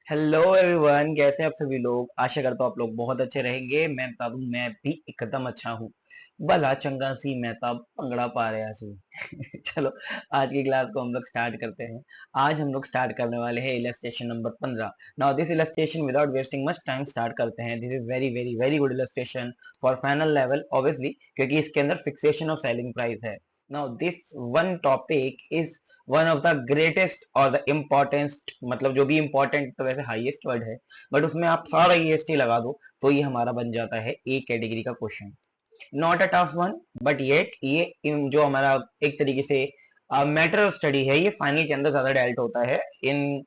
Hello everyone, कैसे हैं आप सभी लोग। आशा करता हूँ आप लोग बहुत अच्छे रहेंगे। मैं बता दूं, मैं भी एकदम अच्छा हूँ। भला चंगा सी मैं तब भंगड़ा पा रहा सी। चलो, आज की क्लास को हम लोग स्टार्ट करते हैं। आज हम लोग स्टार्ट करने वाले हैं illustration number 15। Now this illustration without wasting much time start करते हैं। This is very very very good illustration for final level obviously, क्योंकि इसके अंदर फिक्सेशन ऑफ सेलिंग प्राइस है। Now this one topic is one of the greatest और the important, मतलब जो भी इंपॉर्टेंट तो वैसे हाईएस्ट वर्ड है, बट उसमें आप सारा ईएसटी लगा दो तो ये हमारा बन जाता है ए कैटेगरी का question. Not a tough one, but yet ये जो हमारा एक तरीके से मैटर ऑफ स्टडी है, ये फाइनल के अंदर ज्यादा डेल्ट होता है इन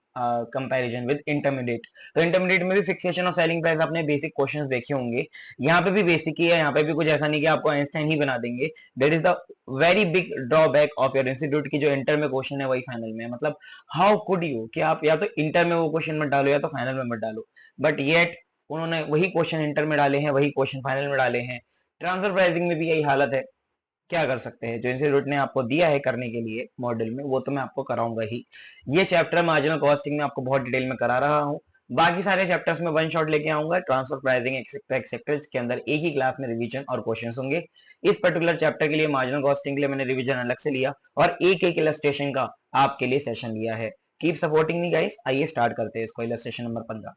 कंपैरिजन विद इंटरमीडिएट। तो इंटरमीडिएट में भी फिक्सेशन ऑफ सेलिंग प्राइस आपने बेसिक क्वेश्चंस देखे होंगे। यहाँ पे भी बेसिक ही है, यहाँ पे भी कुछ ऐसा नहीं कि आपको आइंस्टाइन ही बना देंगे। That is the very big drawback of your institute की जो इंटर में क्वेश्चन है वही फाइनल में है। मतलब हाउ कुड यू कि आप या तो इंटर में वो क्वेश्चन मत डालो या तो फाइनल में मत डालो, बट येट उन्होंने वही क्वेश्चन इंटर में डाले हैं, वही क्वेश्चन फाइनल में डाले हैं। ट्रांसफर प्राइसिंग में भी यही हालत है। क्या कर सकते हैं, जो इंस्टीट्यूट ने आपको दिया है करने के लिए मॉडल में वो तो मैं आपको कराऊंगा ही। ये चैप्टर मार्जिनल कॉस्टिंग में आपको बहुत डिटेल में करा रहा हूँ। बाकी सारे चैप्टर्स में वन शॉट लेके आऊंगा। ट्रांसफर प्राइसिंग एक्सेट्रा एक्सेट्रा इसके अंदर एक ही क्लास में रिवीजन और क्वेश्चंस होंगे। इस पर्टिकुलर चैप्टर के लिए मार्जिनल कॉस्टिंग के लिए मैंने रिवीजन अलग से लिया और एक एक इलस्ट्रेशन का आपके लिए सेशन लिया है। Keep supporting me guys. आइए स्टार्ट करते हैं इसको। Illustration number 15।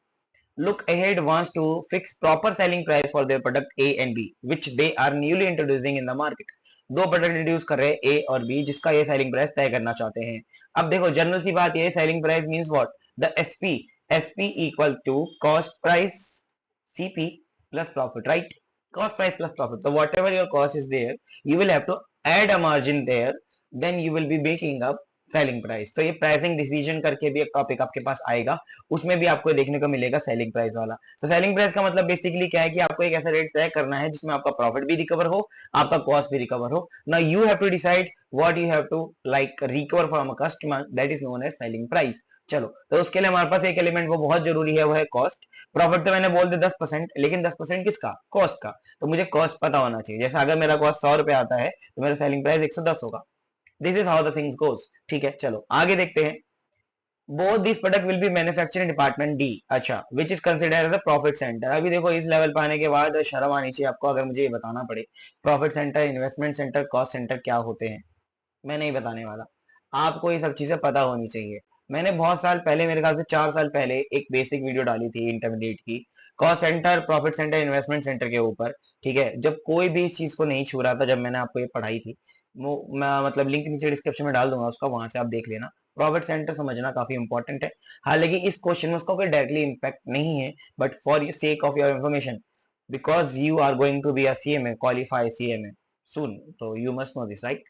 Look Ahead wants to fix proper selling price for their product A and B, which they are newly introducing in the market. दो प्रोडक्ट इंट्रोड्यूस कर रहे हैं ए और B, जिसका ये सेलिंग प्राइस तय करना चाहते हैं। अब देखो, जनरल सी बात ये, selling price means what, the SP. SP equal to cost price CP plus profit, right. Cost price plus profit, so whatever your cost is there, you will have to add a margin there, then you will be making up selling price. तो ये pricing decision करके भी एक topic आपके पास आएगा, उसमें भी आपको देखने को मिलेगा सेलिंग प्राइस वाला। तो सेलिंग प्राइस का मतलब बेसिकली क्या है कि आपको एक ऐसा रेट तय करना है जिसमें आपका प्रॉफिट भी रिकवर हो, आपका कॉस्ट भी रिकवर हो। Now you have to decide what you have to like recover from a customer, that is known as selling price. चलो, तो उसके लिए हमारे पास एक एलिमेंट वो बहुत जरूरी है, वो है कॉस्ट। प्रॉफिट तो मैंने बोल दिया 10%, लेकिन 10% किसका, कॉस्ट का। तो मुझे कॉस्ट पता होना चाहिए। जैसे अगर मेरा कॉस्ट 100 रुपए आता है तो मेरा सेलिंग प्राइस 110 होगा। This is how the things goes. ठीक है, चलो आगे देखते हैं। Both this product will be manufacture department D, अच्छा, which is consider as a profit centre. अभी देखो, इस लेवल पर आने के बाद शर्म आनी चाहिए आपको अगर मुझे ये बताना पड़े profit centre, investment centre, cost centre क्या होते हैं। मैं नहीं बताने वाला, आपको ये सब चीजें पता होनी चाहिए। मैंने बहुत साल पहले, मेरे ख्याल से 4 साल पहले, एक बेसिक वीडियो डाली थी इंटरमीडिएट की, cost centre, profit centre, investment centre के ऊपर। ठीक है, जब कोई भी इस चीज को नहीं छू रहा था, जब मैंने आपको ये पढ़ाई थी, वो मैं मतलब लिंक नीचे डिस्क्रिप्शन में डाल दूंगा उसका, वहां से आप देख लेना। प्रॉफिट सेंटर समझना काफी इंपॉर्टेंट है। हालांकि इस क्वेश्चन में उसका कोई डायरेक्टली इम्पैक्ट नहीं है, but for sake of your information, because you are going to be a CMA, qualify CMA soon, तो you must know this, right.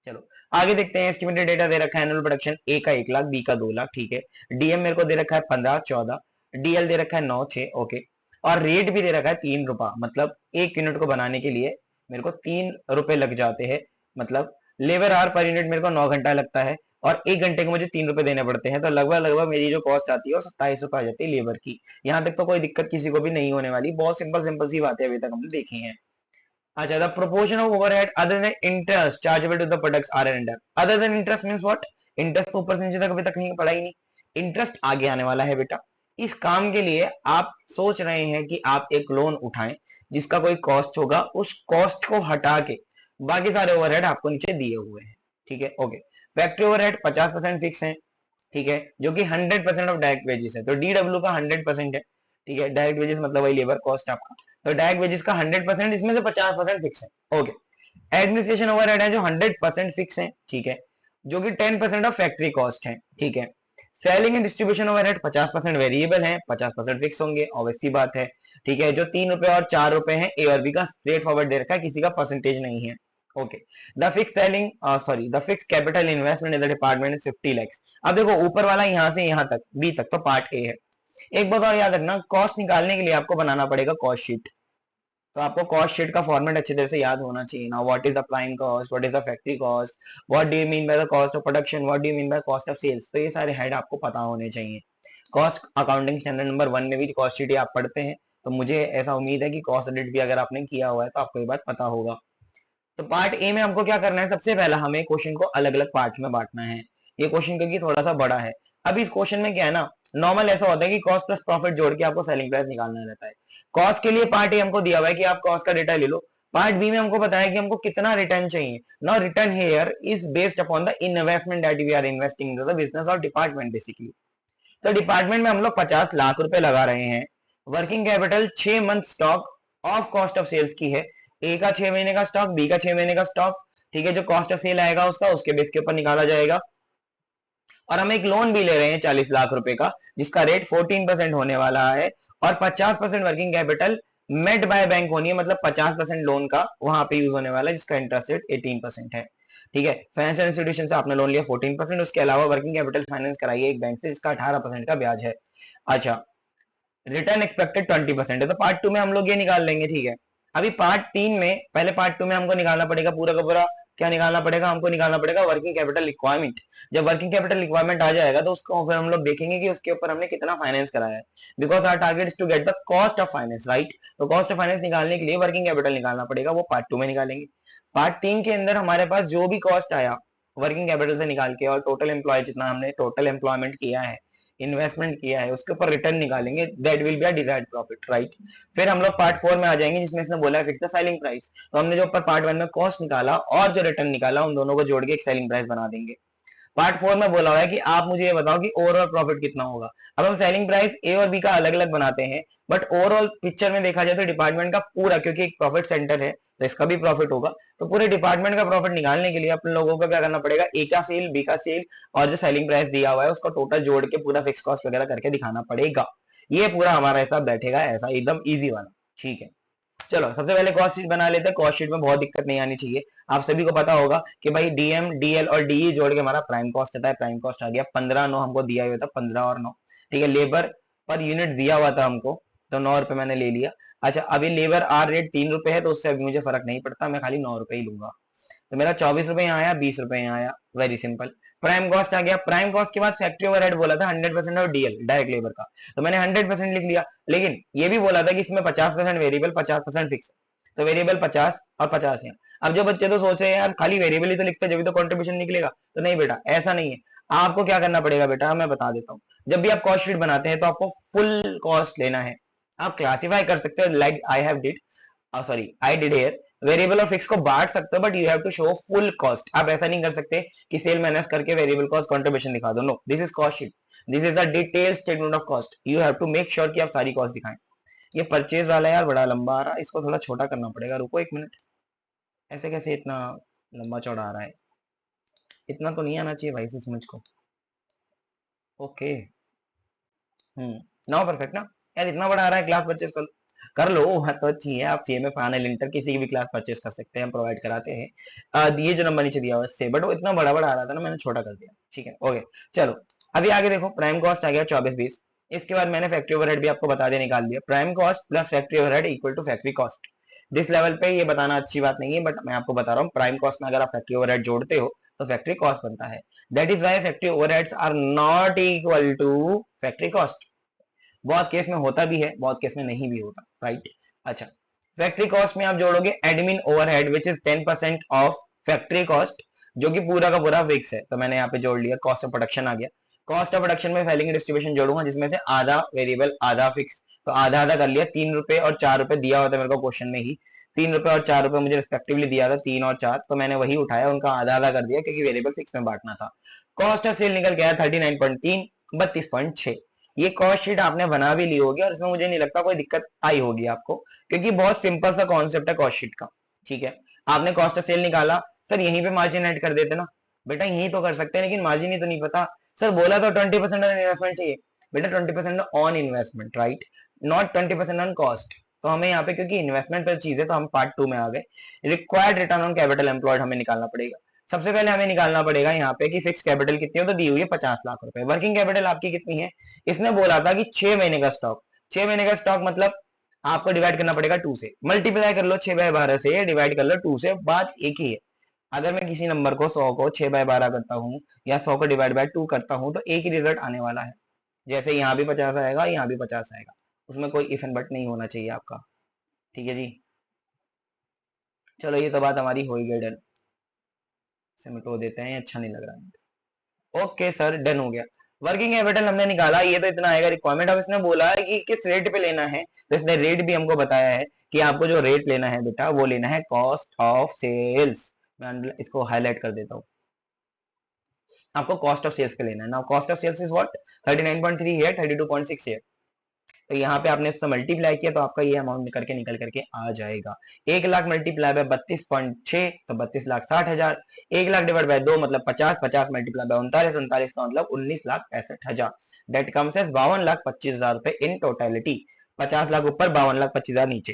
चलो आगे देखते हैं। एस्टिमेटेड डेटा दे रखा है, एनुअल प्रोडक्शन ए का 1 लाख, बी का 2 लाख, ठीक है। डीएम मेरे को दे रखा है 15 14, डीएल दे रखा है 9 6, ओके। और रेट भी दे रखा है 3 रुपया, मतलब 1 यूनिट को बनाने के लिए मेरे को 3 रुपए लग जाते हैं। मतलब लेबर आवर पर यूनिट मेरे को 9 घंटा लगता है और 1 घंटे के मुझे 3 रुपए देने पड़ते हैं, तो लगभग लगभग मेरी जो कॉस्ट आती है वो 27 रुपए आ जाती है लेबर की। यहाँ तक तो कोई दिक्कत किसी को भी नहीं होने वाली, बहुत सिंपल सिंपल सी बातें अभी तक हमने देखी हैं। अच्छा, the proportion of overhead other than interest chargeable to the products are under, other than interest means what, interest तो ऊपर से नीचे तक अभी तक कहीं पढ़ा ही नहीं, इंटरेस्ट आगे आने वाला है बेटा। इस काम के लिए आप सोच रहे हैं कि आप एक लोन उठाएं जिसका कोई कॉस्ट होगा, उस कॉस्ट को हटा के बाकी सारे ओवरहेड आपको नीचे दिए हुए हैं। ठीक है, ओके। फैक्ट्री ओवरहेड 50% फिक्स है, ठीक है, जो कि 100% ऑफ डायरेक्ट वेजेस है, तो डीडब्ल्यू का 100% है। ठीक है, डायरेक्ट वेजेस मतलब वही लेबर कॉस्ट आपका, तो डायरेक्ट वेजेस का 100%, इसमें से 50% फिक्स है, ओके। एडमिनिस्ट्रेशन ओवरहेड है जो 100% फिक्स है, ठीक है, जो कि 10% ऑफ फैक्ट्री कॉस्ट है, ठीक है। Selling and distribution overhead 50% variable है, 50% फिक्स होंगे, ऑब्वियसली बात है। ठीक है, जो 3 रुपए और 4 रुपए है ए और बी का स्ट्रेट फॉरवर्ड दे रखा है, किसी का परसेंटेज नहीं है, okay. The fix selling sorry the fix capital investment in the department is 50 lakhs। अब देखो, ऊपर वाला यहाँ से यहाँ तक बी तक तो पार्ट ए है। एक बात और याद रखना, कॉस्ट निकालने के लिए आपको बनाना पड़ेगा कॉस्ट शीट। तो आपको कॉस्ट शीट का फॉर्मेट अच्छी तरह से याद होना चाहिए ना। What is the prime cost, what is the factory cost, what do you mean by the cost of production, what do you mean by cost of sales, तो ये सारे हेड आपको पता होने चाहिए। कॉस्ट अकाउंटिंग स्टैंडर्ड नंबर 1 में भी cost sheet आप पढ़ते हैं, तो मुझे ऐसा उम्मीद है कि कॉस्ट ऑडिट भी अगर आपने किया हुआ है तो आपको ये बात पता होगा। तो पार्ट ए में हमको क्या करना है, सबसे पहला हमें क्वेश्चन को अलग अलग पार्ट में बांटना है। ये क्वेश्चन क्योंकि थोड़ा सा बड़ा है। अब इस क्वेश्चन में क्या है ना, नॉर्मल ऐसा होता है कि कॉस्ट प्लस प्रॉफिट जोड़ के आपको सेलिंग प्राइस निकालना रहता है। कॉस्ट के लिए पार्ट ए हमको दिया हुआ है कि आप कॉस्ट का डेटा ले लो, पार्ट बी में हमको बताया कि हमको कितना रिटर्न चाहिए। Now return here is based upon the investment that we are investing in the business और डिपार्टमेंट बेसिकली। तो डिपार्टमेंट में हम लोग 50 लाख रुपए लगा रहे हैं। Working capital 6 month stock of cost of sales की है। ए का 6 महीने का स्टॉक, बी का 6 महीने का स्टॉक, ठीक है। जो कॉस्ट ऑफ सेल आएगा उसका उसके बेस के ऊपर निकाला जाएगा। और हम एक लोन भी ले रहे हैं 40 लाख रुपए का, जिसका रेट 14% होने वाला है। और 50% working capital met by bank होनी है, मतलब 50% लोन का वहां पे यूज होने वाला है, जिसका इंटरेस्ट रेट 18% है। ठीक है, फाइनेंशियल इंस्टीट्यूशन से आपने लोन लिया 14%, उसके अलावा वर्किंग कैपिटल फाइनेंस कराइए एक बैंक से, जिसका 18% का ब्याज है। अच्छा, रिटर्न एक्सपेक्टेड 20% है। तो पार्ट टू में हम लोग ये निकाल लेंगे, ठीक है। अभी पार्ट तीन में, पहले पार्ट टू में हमको निकालना पड़ेगा पूरा का पूरा, क्या निकालना पड़ेगा हमको, निकालना पड़ेगा वर्किंग कैपिटल रिक्वायरमेंट। जब वर्किंग कैपिटल रिक्वायरमेंट आ जाएगा तो उसको फिर हम लोग देखेंगे कि उसके ऊपर हमने कितना फाइनेंस कराया है, because our target is to get the cost of finance, right. तो कॉस्ट ऑफ फाइनेंस निकालने के लिए वर्किंग कैपिटल निकालना पड़ेगा, वो पार्ट टू में निकालेंगे। पार्ट तीन के अंदर हमारे पास जो भी कॉस्ट आया वर्किंग कैपिटल से निकाल के, और टोटल एम्प्लॉय जितना हमने टोटल एम्प्लॉयमेंट किया है, इन्वेस्टमेंट किया है, उसके ऊपर रिटर्न निकालेंगे, that will be a desired profit, right. फिर हम लोग पार्ट फोर में आ जाएंगे, जिसमें इसने बोला है फिक्स द सेलिंग प्राइस। तो हमने जो ऊपर पार्ट वन में कॉस्ट निकाला और जो रिटर्न निकाला, उन दोनों को जोड़ के एक सेलिंग प्राइस बना देंगे। पार्ट फोर में बोला हुआ है कि आप मुझे ये बताओ कि ओवरऑल प्रॉफिट कितना होगा। अब हम सेलिंग प्राइस ए और बी का अलग अलग बनाते हैं, बट ओवरऑल पिक्चर में देखा जाए तो डिपार्टमेंट का पूरा, क्योंकि एक प्रॉफिट सेंटर है तो इसका भी प्रॉफिट होगा, तो पूरे डिपार्टमेंट का प्रॉफिट निकालने के लिए अपन लोगों को क्या करना पड़ेगा, ए का सेल, बी का सेल और जो सेलिंग प्राइस दिया हुआ है उसका टोटल जोड़ के पूरा फिक्स कॉस्ट वगैरह करके दिखाना पड़ेगा। ये पूरा हमारा हिसाब बैठेगा ऐसा एकदम ईजी वाला, ठीक है। चलो सबसे पहले कॉस्ट शीट बना लेते हैं। कॉस्ट शीट में बहुत दिक्कत नहीं आनी चाहिए। आप सभी को पता होगा कि भाई डीएम, डीएल और डीई जोड़ के हमारा प्राइम कॉस्ट आता है। प्राइम कॉस्ट आ गया 15,900 हमको दिया हुआ था, 15 और 9, ठीक है। लेबर पर यूनिट दिया हुआ था हमको, तो 9 रुपए मैंने ले लिया। अच्छा, अभी लेबर आर रेट 3 रुपए है, तो उससे अभी मुझे फर्क नहीं पड़ता, मैं खाली 9 रुपए ही लूंगा। तो मेरा 24 रुपए यहाँ आया, 20 रुपए यहाँ आया, वेरी सिंपल। प्राइम कॉस्ट आ गया। प्राइम कॉस्ट के बाद फैक्ट्री ओवरहेड बोला था 100% और डीएल डायरेक्ट लेबर का, तो मैंने 100% लिख लिया। लेकिन ये भी बोला था कि इसमें 50% वेरिएबल 50% फिक्स, तो वेरिएबल 50 और 50 है। अब जो बच्चे तो सोच रहे हैं यार खाली वेरिएबल ही तो लिखते जब भी तो कंट्रीब्यूशन निकलेगा, तो नहीं बेटा, ऐसा नहीं है। आपको क्या करना पड़ेगा बेटा, मैं बता देता हूँ। जब भी आप कॉस्ट शीट बनाते हैं तो आपको फुल कॉस्ट लेना है। आप क्लासिफाई कर सकते हो like I have did, sorry I did here, variable और फिक्स को बांट सकते हो, but you have to show full cost. आप ऐसा नहीं कर सकते कि सेल माइनस करके वेरिएबल कॉस्ट कंट्रीब्यूशन दिखा दो, no, this is cost sheet, this is the detail statement of cost. You have to make sure कि आप सारी कॉस्ट दिखाएं। ये परचेज वाला यार बड़ा लंबा आ रहा है, इसको थोड़ा छोटा करना पड़ेगा, रुको एक मिनट। ऐसे कैसे इतना लंबा चौड़ा आ रहा है, इतना तो नहीं आना चाहिए भाई से समझ को। ओके, नाउ परफेक्ट ना। यार इतना बड़ा आ रहा है, क्लास परचेज कर लो, हाँ तो अच्छी है। आप सीएमए फाइनल इंटर किसी की भी क्लास परचेज कर सकते हैं, हम प्रोवाइड कराते हैं। ये जो नंबर नीचे दिया हुआ है उससे, बट वो इतना बड़ा बड़ा आ रहा था ना, मैंने छोटा कर दिया, ठीक है। ओके, चलो अभी आगे देखो। प्राइम कॉस्ट आ गया 24-20। इसके बाद मैंने फैक्ट्री ओवरहेड भी आपको बता दिया, निकाल दिया। Prime cost plus factory overhead equal to factory cost. जिस लेवल पे ये बताना अच्छी बात नहीं है, बट मैं आपको बता रहा हूँ, प्राइम कॉस्ट में अगर आप फैक्ट्री ओवरहेड जोड़ते हो तो फैक्ट्री कॉस्ट बनता है। That is why factory overheads are not equal to factory cost. बहुत केस में होता भी है, बहुत केस में नहीं भी होता, राइट। अच्छा, फैक्ट्री कॉस्ट में आप जोड़ोगे admin overhead which is 10% of factory cost, जो कि पूरा का पूरा फिक्स है, तो मैंने यहाँ पे जोड़ लिया। कॉस्ट ऑफ प्रोडक्शन आ गया। कॉस्ट ऑफ प्रोडक्शन में सेलिंग डिस्ट्रीब्यूशन जोड़ूंगा, जिसमें से आधा वेरिएबल आधा फिक्स, तो आधा आधा कर लिया। 3 रुपए और 4 रुपए दिया होता है मेरे को क्वेश्चन में ही, 3 रुपए और 4 रुपए मुझे रिस्पेक्टिवली दिया था, 3 और 4, तो मैंने वही उठाया, उनका आधा आधा कर दिया, क्योंकि वेरिएबल फिक्स में बांटना था। कॉस्ट ऑफ सेल निकल गया 39.3, 32.6। ये कॉस्ट शीट आपने बना भी ली होगी, और इसमें मुझे नहीं लगता कोई दिक्कत आई होगी आपको, क्योंकि बहुत सिंपल सा कॉन्सेप्ट है कॉस्ट शीट का, ठीक है। आपने कॉस्ट ऑफ सेल निकाला, सर यहीं पे मार्जिन ऐड कर देते ना, बेटा यही तो कर सकते हैं, लेकिन मार्जिन ही तो नहीं पता। सर बोला तो 20% ऑन इन्वेस्टमेंट चाहिए, बेटा 20% on investment, right, not 20% on cost. तो हमें यहाँ पे क्योंकि इन्वेस्टमेंट पर चीज है, तो हम पार्ट टू में आ गए। Required return on capital employed हमें निकालना पड़ेगा। सबसे पहले हमें निकालना पड़ेगा यहाँ पे कि फिक्स कैपिटल कितनी है, तो दी हुई है 50 लाख रुपए। वर्किंग कैपिटल आपकी कितनी है, इसने बोला था कि 6 महीने का स्टॉक। 6 महीने का स्टॉक मतलब आपको डिवाइड करना पड़ेगा 2 से, मल्टीप्लाई कर लो 6/12 से, डिवाइड कर लो 2 से, बात एक ही है। अगर मैं किसी नंबर को 100 को 6/12 करता हूँ, या 100 को डिवाइड बाय 2 करता हूँ, तो एक ही रिजल्ट आने वाला है। जैसे यहाँ भी 50 आएगा, यहाँ भी 50 आएगा, उसमें कोई इफ एंड बट नहीं होना चाहिए आपका, ठीक है जी। चलो ये तो बात हमारी हो ही गई डन, से मिटो देते हैं, अच्छा नहीं लग रहा है। ओके सर, डन हो गया। वर्किंग कैपिटल हमने निकाला, ये तो इतना आएगा रिक्वायरमेंट। अब इसने बोला है कि किस रेट पे लेना है, तो इसने रेट भी हमको बताया है कि आपको जो रेट लेना है बेटा वो लेना है कॉस्ट ऑफ सेल्स। मैं इसको हाईलाइट कर देता हूँ, आपको कॉस्ट ऑफ सेल्स पे लेना है। Now cost of sales is what, 39.3 है, 32.6 है। तो यहाँ पे आपने इससे मल्टीप्लाई किया तो आपका ये अमाउंट निकल करके आ जाएगा। 1 लाख मल्टीप्लाई बाय 32.6 तो 32,60,000। 1 लाख डिवाइड बाय 2 मतलब 50, 50 मल्टीप्लाई बाय 39, 39 का मतलब 19,65,000। डेट कम्स एज 52,25,000 रुपए इन टोटलिटी। 50 लाख ऊपर, 52,25,000 नीचे।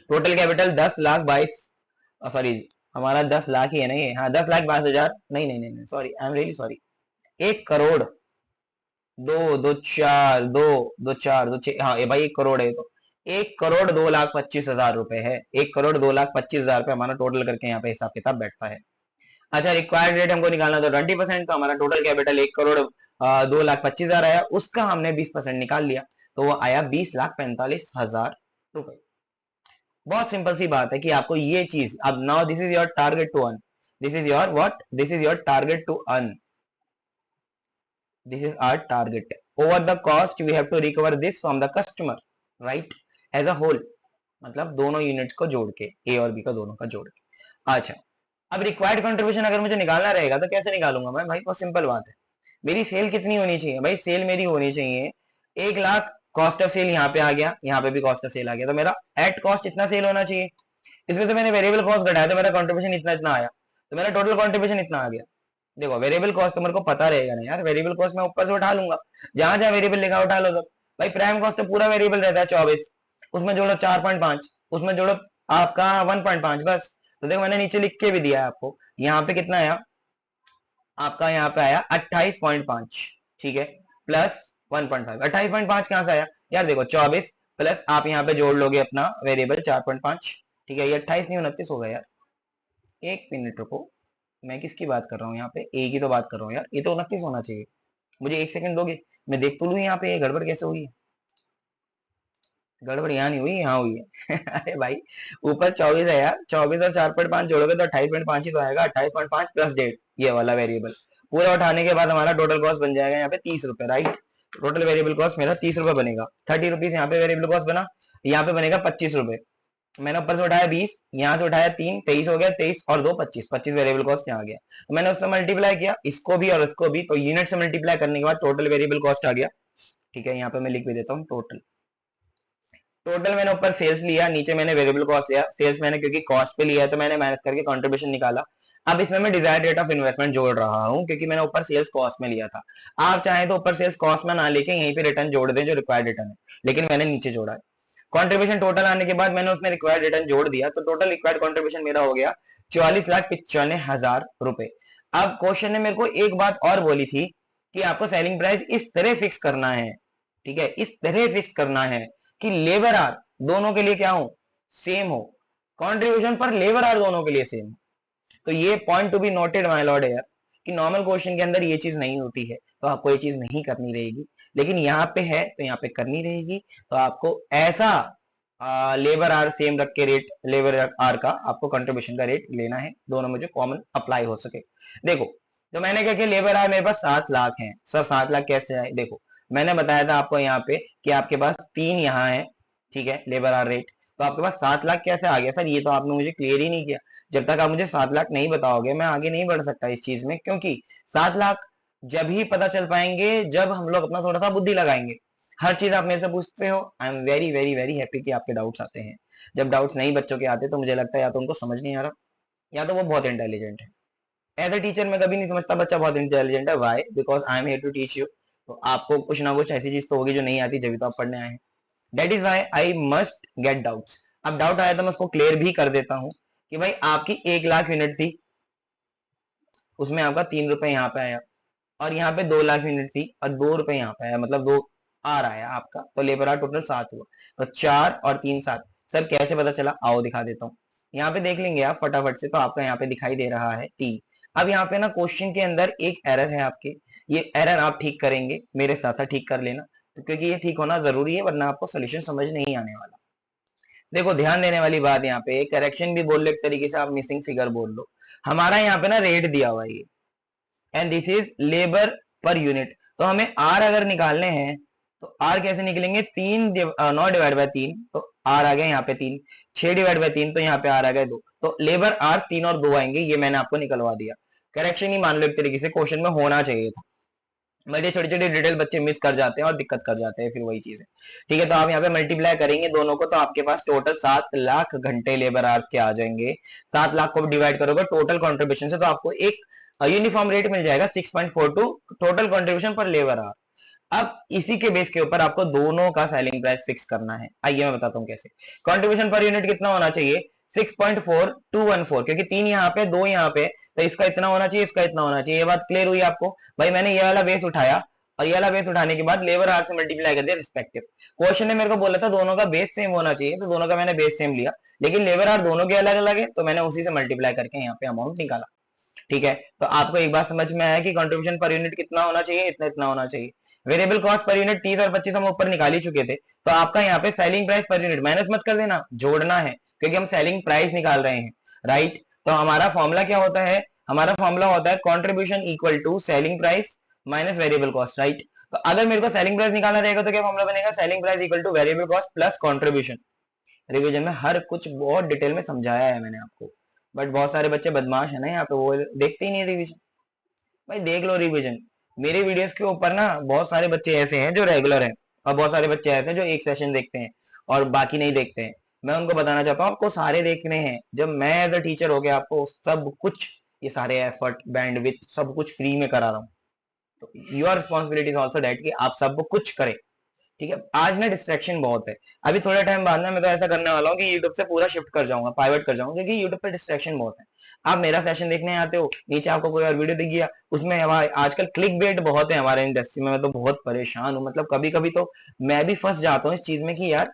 टोटल कैपिटल 10,22, सॉरी हमारा 10 लाख ही है ना ये, हाँ 10,22,000, नहीं नहीं नहीं sorry, I am really sorry. 1 crore, दो दो चार, दो दो चार, दो छह, हाँ ये भाई 1 करोड़ है। तो 1,02,25,000 रुपए है। 1,02,25,000 रुपए हमारा टोटल करके यहाँ पे हिसाब किताब बैठता है। अच्छा, रिक्वायर्ड रेट हमको निकालना था 20%, तो हमारा टोटल कैपिटल 1,02,25,000 आया, उसका हमने 20% निकाल लिया, तो वो आया 20,45,000 रुपए। बहुत सिंपल सी बात है कि आपको ये चीज, अब now this is your target to earn, this is your what, this is your target to earn, this is our target. Over the cost we have to recover this from the customer, right, as a whole, मतलब दोनों unit को जोड़ के, ए और B का दोनों का जोड़ के। अच्छा, अब रिक्वायर्ड कंट्रीब्यूशन अगर मुझे निकालना रहेगा तो कैसे निकालूंगा मैं भाई, बहुत सिंपल बात है। मेरी सेल कितनी होनी चाहिए भाई, सेल मेरी होनी चाहिए 1 लाख। कॉस्ट ऑफ सेल यहाँ पे आ गया, यहाँ पे भी कॉस्ट ऑफ सेल आ गया, तो मेरा एट कॉस्ट इतना सेल होना चाहिए। इसमें से मैंने वेरिएबल कॉस्ट घटाया तो मेरा कंट्रीब्यूशन इतना इतना आया, तो मेरा टोटल कंट्रीब्यूशन इतना आ गया। देखो वेरिएबल कॉस्ट तो मेरे को पता रहेगा ना यार, वेरिएबल कॉस्ट मैं ऊपर से उठा लूंगा, जहां जहां वेरिएबल लिखा उठा लो सब। भाई प्राइम कॉस्ट तो पूरा वेरिएबल रहता है 24, उसमें जोड़ो 4.5, उसमें जोड़ो आपका 1.5 बस। तो देखो मैंने नीचे लिख के भी दिया है आपको, यहाँ पे कितना आया आपका, यहाँ पे आया 28.5, ठीक है, प्लस 1.5। 28.5 कहां से आया यार, देखो 24 प्लस आप यहाँ पे जोड़ लोगे अपना वेरिएबल 4.5, ठीक है, ये 28 नहीं 29 होगा यार। एक मिनट रुको, मैं किसकी बात कर रहा हूँ यहाँ पे, ए की तो बात कर रहा हूँ यार, ये तो 29 होना चाहिए। मुझे 1 सेकंड दोगे, मैं देख तो लू यहाँ पे गड़बड़ कैसे हुई है। गड़बड़ यहाँ नहीं हुई, यहाँ हुई है अरे भाई ऊपर 24 है यार, 24 और 4.5 जोड़ोगे तो 28.5 ही तो आएगा। 28.5 प्लस डेट, ये वाला वेरिएबल पूरा उठाने के बाद हमारा टोटल कॉस्ट बन जाएगा यहाँ पे 30 रुपए, राइट। टोटल वेरिएबल कॉस्ट मेरा 30 रुपए बनेगा। 30 रुपीज यहाँ पे वेरिएबल कॉस्ट बना, यहाँ पे बनेगा 25 रुपए। मैंने ऊपर से उठाया 20, यहाँ से उठाया 3, 23 हो गया, 23 और 2 25, 25 वेरिएबल कॉस्ट यहाँ आ गया। तो मैंने उससे मल्टीप्लाई किया, इसको भी और इसको भी, तो यूनिट से मल्टीप्लाई करने के बाद टोटल वेरिएबल कॉस्ट आ गया, ठीक है। यहाँ पे मैं लिख भी देता हूँ टोटल। टोटल मैंने ऊपर सेल्स लिया, नीचे मैंने वेरिएबल कॉस्ट लिया। सेल्स मैंने क्योंकि कॉस्ट पे लिया है तो मैंने माइनस करके कंट्रीब्यूशन निकाला। अब इसमें मैं डिजायर्ड रेट ऑफ इन्वेस्टमेंट जोड़ रहा हूँ क्योंकि मैंने ऊपर सेल्स कॉस्ट में लिया था। आप चाहें तो ऊपर सेल्स कॉस्ट में ना लेके यहीं पे रिटर्न जोड़ दें जो रिक्वायर्ड रिटर्न है, लेकिन मैंने नीचे जोड़ा है। कंट्रीब्यूशन टोटल आने के बाद मैंने उसमें रिक्वायर्ड रिटर्न जोड़ दिया, तो टोटल रिक्वायर्ड कंट्रीब्यूशन मेरा हो गया 44,95,000 रुपए। अब क्वेश्चन ने मेरे को एक बात और बोली थी कि आपको सेलिंग प्राइस इस तरह फिक्स करना है, ठीक है, इस तरह फिक्स करना है कि लेबर आर दोनों के लिए क्या हो, सेम हो, कंट्रीब्यूशन पर लेबर आर दोनों के लिए सेम हो। तो ये point to be noted my Lord है कि नॉर्मल क्वेश्चन के अंदर ये चीज नहीं होती है, तो आपको ये चीज नहीं करनी रहेगी, लेकिन यहाँ पे है तो यहाँ पे करनी रहेगी। तो आपको ऐसा लेबर आर सेम रख के रेट, लेबर आर का आपको कंट्रीब्यूशन का रेट लेना है, दोनों में जो कॉमन अप्लाई हो सके। देखो तो मैंने क्या किया, लेबर आर मेरे पास 7 लाख है सर। 7 लाख कैसे आए, देखो मैंने बताया था आपको यहाँ पे कि आपके पास 3 यहाँ है, ठीक है, लेबर आर रेट। तो आपके पास 7 लाख कैसे आ गया सर, ये तो आपने मुझे क्लियर ही नहीं किया। जब तक आप मुझे 7 लाख नहीं बताओगे मैं आगे नहीं बढ़ सकता इस चीज में, क्योंकि 7 लाख जब ही पता चल पाएंगे जब हम लोग अपना थोड़ा सा बुद्धि लगाएंगे। हर चीज आप मेरे से पूछते हो, आई am very very very happy कि आपके डाउट्स आते हैं। जब डाउट्स नहीं बच्चों के आते तो मुझे लगता है या तो उनको समझ नहीं आ रहा, या तो वो बहुत इंटेलिजेंट है। एज अ टीचर मैं कभी नहीं समझता बच्चा बहुत इंटेलिजेंट है, why, because I am here to teach you. तो आपको कुछ ना कुछ ऐसी चीज तो होगी जो नहीं आती, जब तो आप पढ़ने आए हैं। That is why I must get doubts. अब डाउट आया तो मैं उसको क्लियर भी कर देता हूँ कि भाई आपकी 1 लाख यूनिट थी, उसमें आपका 3 रुपए यहाँ पे आया, और यहाँ पे 2 लाख यूनिट थी और 2 रुपए यहाँ पे आया, मतलब 2 आ रहा है आपका, तो लेबर आर टोटल 7 हुआ। तो 4 और 3 7। सर कैसे पता चला, आओ दिखा देता हूँ। यहाँ पे देख लेंगे आप फटाफट से, तो आपका यहाँ पे दिखाई दे रहा है 3। अब यहाँ पे ना क्वेश्चन के अंदर एक एरर है आपके, ये एरर आप ठीक करेंगे, मेरे साथ साथ ठीक कर लेना, तो क्योंकि ये ठीक होना जरूरी है, वरना आपको सोल्यूशन समझ नहीं आने वाला। देखो ध्यान देने वाली बात यहाँ पे, करेक्शन भी बोल लो एक तरीके से, आप मिसिंग फिगर बोल लो। हमारा यहाँ पे ना रेट दिया हुआ है ये, and this is labour per unit. तो हमें आर अगर निकालने हैं तो आर कैसे निकलेंगे, 9 डिवाइड बाय 3, तो आर आ गया यहाँ पे 3, 6 डिवाइड बाय 3, तो यहाँ पे आर आ गया 2, तो लेबर आर 3 और 2 आएंगे, ये मैंने आपको निकलवा दिया। करेक्शन ही मान लो एक तरीके से, क्वेश्चन में होना चाहिए था, बट ये छोटे छोटे डिटेल बच्चे मिस कर जाते हैं और दिक्कत कर जाते हैं, फिर वही चीज है। ठीक है, तो आप यहाँ पे मल्टीप्लाई करेंगे दोनों को, तो आपके पास टोटल 7 लाख घंटे लेबर आवर्स के आ जाएंगे। 7 लाख को डिवाइड करोगे टोटल कॉन्ट्रीब्यूशन से, तो आपको एक यूनिफॉर्म रेट मिल जाएगा 6.42 टोटल कॉन्ट्रीब्यूशन पर लेबर आवर। अब इसी के बेस के ऊपर आपको दोनों का सेलिंग प्राइस फिक्स करना है। आइए मैं बताता हूँ कैसे। कंट्रीब्यूशन पर यूनिट कितना होना चाहिए, 6.4214, क्योंकि 3 यहाँ पे 2 यहाँ पे, तो इसका इतना होना चाहिए, इसका इतना होना चाहिए। ये बात क्लियर हुई आपको? भाई मैंने ये वाला बेस उठाया और ये वाला बेस उठाने के बाद लेबर आवर से मल्टीप्लाई कर दिया रिस्पेक्टिव। क्वेश्चन ने मेरे को बोला था दोनों का बेस सेम होना चाहिए, तो दोनों का मैंने बेस सेम लिया, लेकिन लेबर आवर दोनों के अलग अलग है, तो मैंने उसी से मल्टीप्लाई करके यहाँ पे अमाउंट निकाला। ठीक है, तो आपको एक बात समझ में आया कि कंट्रीब्यूशन पर यूनिट कितना होना चाहिए, इतना इतना होना चाहिए। वेरिएबल कॉस्ट पर यूनिट 30 और 25 हम ऊपर निकाल ही चुके थे, तो आपका यहाँ पे selling price per unit minus मत कर देना, जोड़ना है, क्योंकि हम सेलिंग प्राइस निकाल रहे हैं, राइट। तो हमारा फॉर्मूला क्या होता है, हमारा फॉर्मूला होता है contribution equal to selling price minus variable cost, right. तो अगर मेरे को सेलिंग प्राइस निकालना रहेगा तो क्या फॉर्मूला बनेगा, selling price equal two variable cost plus contribution. Revision में हर कुछ बहुत डिटेल में समझाया है मैंने आपको, बट बहुत सारे बच्चे बदमाश है ना यहाँ पे, वो देखते ही नहीं रिवीजन। भाई देख लो रिवीजन, मेरे वीडियोस के ऊपर ना बहुत सारे बच्चे ऐसे हैं जो रेगुलर हैं, और बहुत सारे बच्चे ऐसे हैं जो एक सेशन देखते हैं और बाकी नहीं देखते हैं। मैं उनको बताना चाहता हूँ आपको सारे देखने हैं। जब मैं एज अ टीचर हो गया आपको सब कुछ, ये सारे एफर्ट बैंडविड्थ सब कुछ फ्री में करा रहा हूँ, तो your responsibility is also that कि आप सब कुछ करें। ठीक है, आज ना डिस्ट्रैक्शन बहुत है, अभी थोड़े टाइम बाद ना मैं तो ऐसा करने वाला हूँ कि यूट्यूब से पूरा शिफ्ट कर जाऊंगा, पाइवट कर जाऊंगा, क्योंकि यूट्यूब पे डिस्ट्रैक्शन बहुत है। आप मेरा सेशन देखने आते हो, नीचे आपको कोई और वीडियो दिख गया, उसमें आजकल क्लिक बेट बहुत है हमारे इंडस्ट्री में, मैं तो बहुत परेशान हूँ, मतलब कभी कभी तो मैं भी फंस जाता हूँ इस चीज में कि यार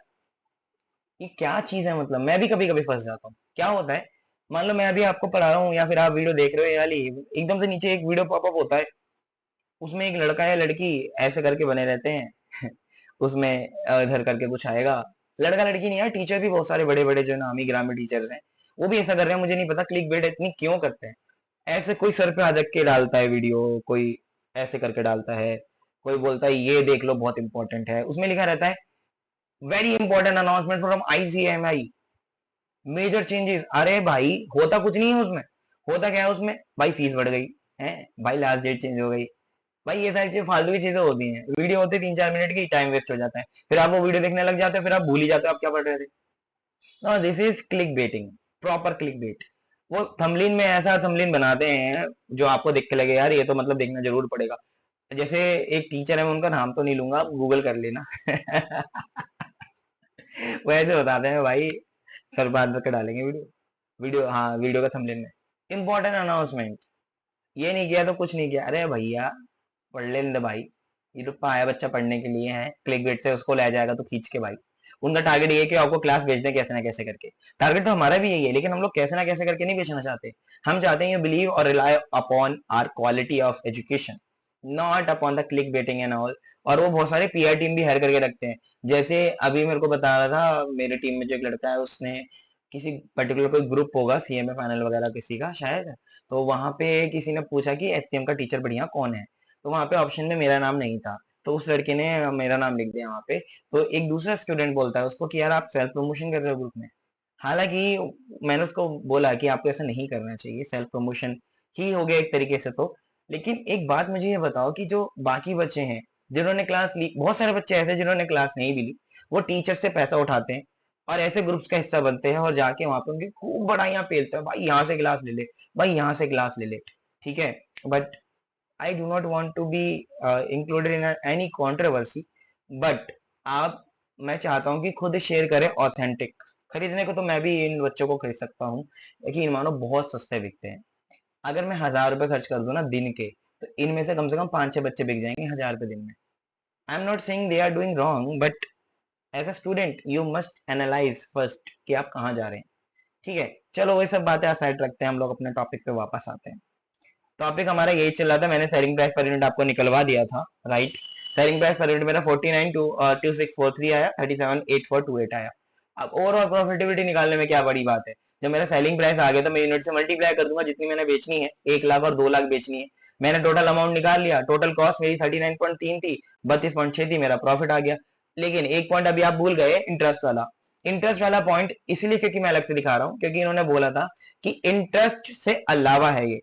ये क्या चीज है, मतलब मैं भी कभी कभी फंस जाता हूँ। क्या होता है, मान लो मैं अभी आपको पढ़ा रहा हूँ या फिर आप वीडियो देख रहे हो, ये वाली एकदम से नीचे एक वीडियो पॉपअप होता है, उसमें एक लड़का या लड़की ऐसे करके बने रहते हैं उसमें इधर करके कुछ आएगा, लड़का लड़की नहीं यार, टीचर भी बहुत सारे बड़े बड़े जो नामी ग्रामी टीचर्स हैं वो भी ऐसा कर रहे हैं, मुझे नहीं पता क्लिक बेट इतनी क्यों करते हैं। ऐसे कोई सर पे अदक के डालता है वीडियो, कोई ऐसे करके डालता है, कोई बोलता है ये देख लो बहुत इंपॉर्टेंट है, उसमें लिखा रहता है very important announcement from ICMAI, major changes. अरे भाई होता कुछ नहीं है उसमें, होता क्या है उसमें, भाई फीस बढ़ गई है, भाई लास्ट डेट चेंज हो गई, भाई ये सारी चीजें फालतू की चीजें होती हैं, वीडियो होते 3-4 मिनट की, टाइम वेस्ट हो जाता है, फिर आप वो वीडियो देखने लग जाते हो, फिर आप भूल ही जाते हो आप क्या पढ़ रहे थे। No, this is click baiting, proper click bait. वो थंबनेल में ऐसा थंबनेल बनाते हैं जो आपको देख के लगे यार ये तो मतलब देखना जरूर पड़ेगा। जैसे एक टीचर है, मैं उनका नाम तो नहीं लूंगा, आप गूगल कर लेना वो ऐसे बताते हैं भाई, सर बाद में डालेंगे वीडियो, हाँ वीडियो का थंबनेल में इंपॉर्टेंट अनाउंसमेंट, ये नहीं किया तो कुछ नहीं किया। अरे भैया पढ़ लेने दे भाई, यूट्यूब पर आया बच्चा पढ़ने के लिए है, क्लिक बेट से उसको ले जाएगा तो खींच के भाई। उनका टारगेट ये है कि आपको क्लास भेज दें कैसे ना कैसे करके, टारगेट तो हमारा भी यही है, लेकिन हम लोग कैसे ना कैसे करके नहीं बेचना चाहते। हम चाहते हैं यू बिलीव और rely upon our quality of education, not upon the click baiting and all. और वो बहुत सारे पीआर टीम भी हायर करके रखते हैं। जैसे अभी मेरे को बता रहा था, मेरे टीम में जो एक लड़का है उसने किसी पर्टिकुलर कोई ग्रुप होगा सीएमए फाइनल वगैरह किसी का शायद, तो वहां पे किसी ने पूछा कि एचसीएम का टीचर बढ़िया कौन है, तो वहां पे ऑप्शन में मेरा नाम नहीं था, तो उस लड़के ने मेरा नाम लिख दिया वहां पे। तो एक दूसरा स्टूडेंट बोलता है उसको कि यार आप सेल्फ प्रमोशन कर रहे हो ग्रुप में। हालांकि मैंने उसको बोला कि आपको ऐसा नहीं करना चाहिए, सेल्फ प्रमोशन ही हो गया एक तरीके से तो। लेकिन एक बात मुझे ये बताओ कि जो बाकी बच्चे हैं जिन्होंने क्लास ली, बहुत सारे बच्चे ऐसे हैं जिन्होंने क्लास नहीं भी ली, वो टीचर से पैसा उठाते हैं और ऐसे ग्रुप्स का हिस्सा बनते हैं और जाके वहां पे उनकी खूब बड़ाइयां पेलते हैं, भाई यहाँ से क्लास ले ले, भाई यहाँ से क्लास ले ले। ठीक है, but I do not want to be included in any controversy, but आप, मैं चाहता हूँ कि खुद शेयर करें ऑथेंटिक। खरीदने को तो मैं भी इन बच्चों को खरीद सकता हूँ, लेकिन इन मानो बहुत सस्ते बिकते हैं। अगर मैं 1000 रुपए खर्च कर दूं ना दिन के, तो इनमें से कम 5-6 बच्चे बिक जाएंगे 1000 रुपए दिन में। I am not saying they are doing wrong, but as a student you must analyse first कि आप कहाँ जा रहे हैं। ठीक है, चलो वही सब बातें साइड रखते हैं, हम लोग अपने टॉपिक पे वापस आते हैं। टॉपिक हमारा यही चल रहा था, मैंने सेलिंग प्राइस पर यूनिट आपको निकलवा दिया था, right. Selling price per unit मेरा 492643 आया, 378428 आया। अब ओवरऑल प्रॉफिटेबिलिटी निकालने में क्या बड़ी बात है, जब मेरा सेलिंग प्राइस आ गया तो मैं यूनिट से मल्टीप्लाई कर दूंगा, जितनी मैंने बेचनी है 1 लाख और 2 लाख बेचनी है, मैंने टोटल अमाउंट निकाल लिया, टोटल कॉस्ट मेरी 39.3 थी, 32.6 थी, मेरा प्रॉफिट आ गया। लेकिन एक पॉइंट अभी आप भूल गए, इंटरेस्ट वाला। इंटरेस्ट वाला पॉइंट इसलिए क्योंकि मैं अलग से दिखा रहा हूं, क्योंकि इन्होंने बोला था कि इंटरेस्ट से अलावा है, ये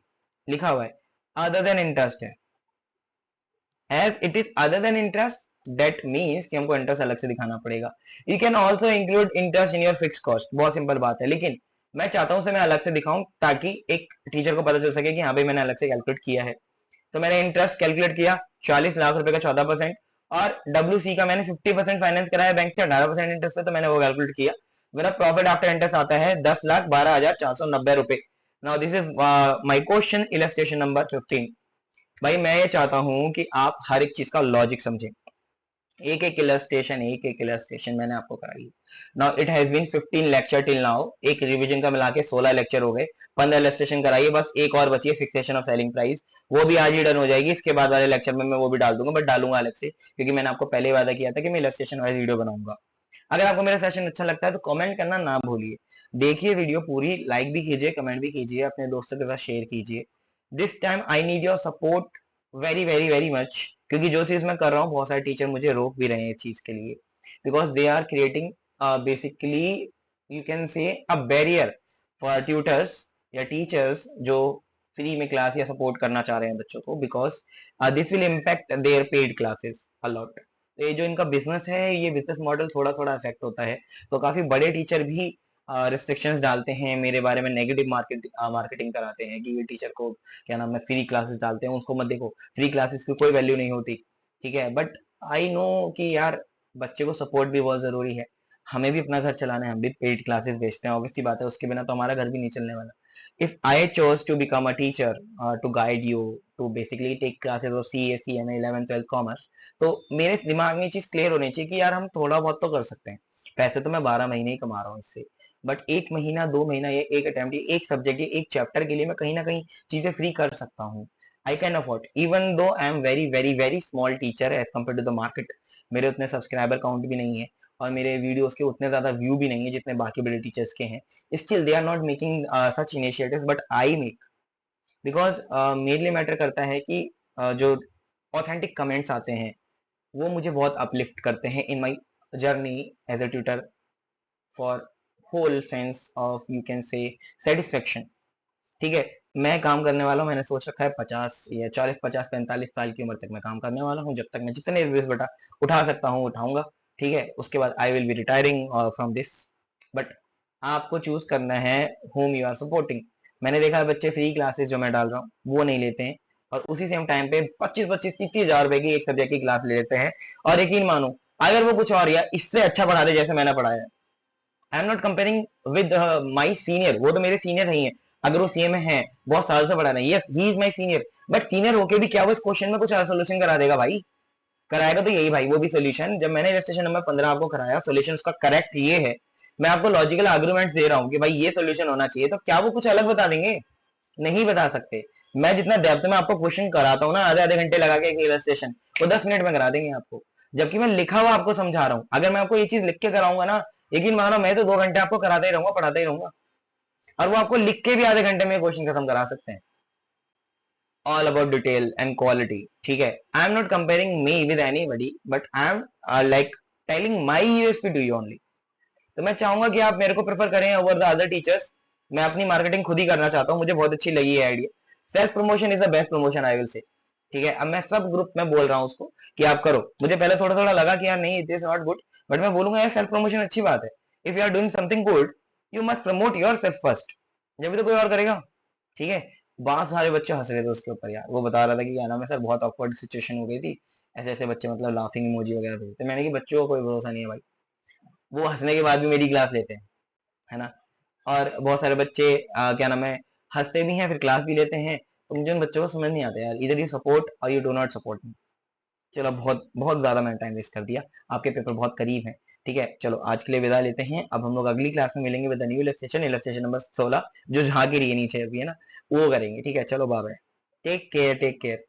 लिखा हुआ है अदर देन इंटरेस्ट है। As it is other than interest, that means कि हमको इंटरेस्ट अलग से दिखाना पड़ेगा। You can also include interest in your fix cost, बहुत सिंपल बात है। लेकिन मैं चाहता हूं उसे मैं अलग से दिखाऊं ताकि एक टीचर को पता चल सके कि हाँ भाई मैंने अलग से कैलकुलेट किया है। तो मैंने इंटरेस्ट कैलकुलेट किया 40 लाख रुपए का 14%, और WC का मैंने 50% फाइनेंस कराया बैंक से 18% इंटरेस्ट पे, तो मैंने वो कैलकुलेट किया। मेरा प्रॉफिट आफ्टर इंटरेस्ट आता है 10,12,490 रुपए। Now this is my question illustration number 15। भाई मैं ये चाहता हूं कि आप हर एक चीज का लॉजिक समझें। एक एक इलस्ट्रेशन मैंने आपको कराई। Now it has been 15 lecture till now, एक रिवीजन का मिला के 16 लेक्चर हो गए, 15 इलस्ट्रेशन कराइए, बस एक और बची है फिक्सेशन ऑफ सेलिंग प्राइस, वो भी आज ही डन हो जाएगी। इसके बाद वाले लेक्चर में मैं वो भी डाल दूंगा, बट डालूंगा अलग से, क्योंकि मैंने आपको पहले ही वादा किया था कि मैं इलस्ट्रेशन वाइज वीडियो बनाऊंगा। अगर आपको मेरा सेशन अच्छा लगता है तो कमेंट करना ना भूलिए। देखिए वीडियो पूरी, लाइक भी कीजिए, कमेंट भी कीजिए, अपने दोस्तों के साथ शेयर कीजिए। This time I need your support very very very much, क्योंकि जो चीज मैं कर रहा हूँ बहुत सारे टीचर मुझे रोक भी रहे हैं इस चीज के लिए, because they are creating basically you can say a barrier for tutors या टीचर्स जो फ्री में क्लास या सपोर्ट करना चाह रहे हैं बच्चों को, because this will impact their paid classes a lot. ये जो इनका बिजनेस है, ये बिजनेस मॉडल थोड़ा थोड़ा अफेक्ट होता है। तो काफी बड़े टीचर भी रिस्ट्रिक्शंस डालते हैं, मेरे बारे में नेगेटिव मार्केटिंग कराते हैं कि ये टीचर को क्या नाम है फ्री क्लासेस डालते हैं, उसको मत देखो, फ्री क्लासेस की कोई वैल्यू नहीं होती। ठीक है, बट आई नो कि यार बच्चे को सपोर्ट भी बहुत जरूरी है। हमें भी अपना घर चलाना है, हम भी पेड क्लासेस बेचते हैं, ऑब्वियसली बात है, उसके बिना तो हमारा घर भी नहीं चलने वाला। If I chose to become a teacher to guide you to basically take classes of CA CMA 11th 12th commerce, तो मेरे दिमाग में ये चीज क्लियर होनी चाहिए कि यार हम थोड़ा बहुत तो कर सकते हैं। पैसे तो मैं 12 महीने ही कमा रहा हूँ इससे, बट एक महीना 2 महीना या एक अटेम्प्ट या एक सब्जेक्ट या एक चैप्टर के लिए मैं कहीं ना कहीं चीजें फ्री कर सकता हूँ। I can afford, even though I am very very very small teacher as compare to the market. मेरे उतने सब्सक्राइबर काउंट भी नहीं है, और मेरे वीडियोस के उतने ज्यादा व्यू भी नहीं है जितने बाकी बड़े टीचर्स के हैं। Still they are not making such initiatives, but I make, because मेरे लिए मैटर करता है कि जो ऑथेंटिक कमेंट्स आते हैं वो मुझे बहुत अपलिफ्ट करते हैं in my journey as a tutor for whole sense of you can say satisfaction. ठीक है, मैं काम करने वाला हूँ, मैंने सोच रखा है 50 या 40 50 45 साल की उम्र तक मैं काम करने वाला हूँ, जब तक मैं जितने रिव्यूज बेटा उठा सकता हूँ उठाऊंगा। ठीक है, उसके बाद I will be retiring from this. But आपको चूज करना है होम यू आर सपोर्टिंग। मैंने देखा है बच्चे फ्री क्लासेस जो मैं डाल रहा हूँ वो नहीं लेते हैं, और उसी सेम टाइम पे 25-25-30 हजार रुपए की एक सब्जेक्ट की क्लास ले लेते हैं। और यकीन मानो, अगर वो कुछ और या इससे अच्छा पढ़ा दे जैसे मैंने पढ़ाया है, I am not comparing with my senior, वो तो मेरे सीनियर नहीं है। अगर वो CA में है, बहुत साल से पढ़ा रहे हैं, yes he is my senior, but senior होके भी क्या वो इस क्वेश्चन में कुछ सोल्यूशन करा देगा भाई? कराएगा तो यही भाई, वो भी सोल्यूशन। जब मैंने रजिस्ट्रेशन नंबर 15 आपको कराया, सोल्यूशन उसका करेक्ट ये है, मैं आपको लॉजिकल आर्गुमेंट्स दे रहा हूँ कि भाई ये सोल्यूशन होना चाहिए, तो क्या वो कुछ अलग बता देंगे? नहीं बता सकते। मैं जितना डेप्थ में आपको क्वेश्चन कराता हूँ ना, आधे आधे घंटे लगा के एक इलस्ट्रेशन, वो 10 मिनट में करा देंगे आपको, जबकि मैं लिखा हुआ आपको समझा रहा हूँ। अगर मैं आपको ये चीज लिख के कराऊंगा ना, यकीन मानो मैं तो 2 घंटे आपको कराता ही रहूंगा, पढ़ाता ही रहूंगा, और वो आपको लिख के भी आधे घंटे में क्वेश्चन खत्म करा सकते हैं। All about detail and quality. ठीक है, I am not comparing me with anybody, but I am like telling my USP to you only. तो मैं चाहूंगा कि आप मेरे को प्रेफर करें ओवर द अदर टीचर्स। मैं अपनी मार्केटिंग खुद ही करना चाहता हूँ, मुझे बहुत अच्छी लगी है idea. Self promotion is the best promotion I will say. ठीक है, अब मैं सब ग्रुप में बोल रहा हूँ उसको कि आप करो। मुझे पहले थोड़ा थोड़ा लगा कि यार नहीं it is not good, but मैं बोलूंगा यार सेल्फ प्रमोशन अच्छी बात है। If you are doing something good, you must promote your self first, जब भी तो कोई और करेगा। ठीक है, बहुत सारे बच्चे हंस रहे थे उसके ऊपर यार, वो बता रहा था कि क्या नाम है सर बहुत ऑकवर्ड सिचुएशन हो गई थी, ऐसे ऐसे बच्चे मतलब लाफिंग इमोजी वगैरह भेजते। मैंने कि बच्चों को कोई भरोसा नहीं है भाई, वो हंसने के बाद भी मेरी क्लास लेते हैं, है ना। और बहुत सारे बच्चे क्या नाम है हंसते भी हैं फिर क्लास भी लेते हैं। तो मुझे उन बच्चों को समझ नहीं आता यार, इधर यू सपोर्ट और you do not support me. चलो बहुत बहुत ज्यादा मैंने टाइम वेस्ट कर दिया, आपके पेपर बहुत करीब है। ठीक है, चलो आज के लिए विदा लेते हैं। अब हम लोग अगली क्लास में मिलेंगे with new illustration, illustration number 16, जो जहाँ की रही है नीचे अभी, है ना, वो करेंगे। ठीक है, चलो bye bye, take care take care.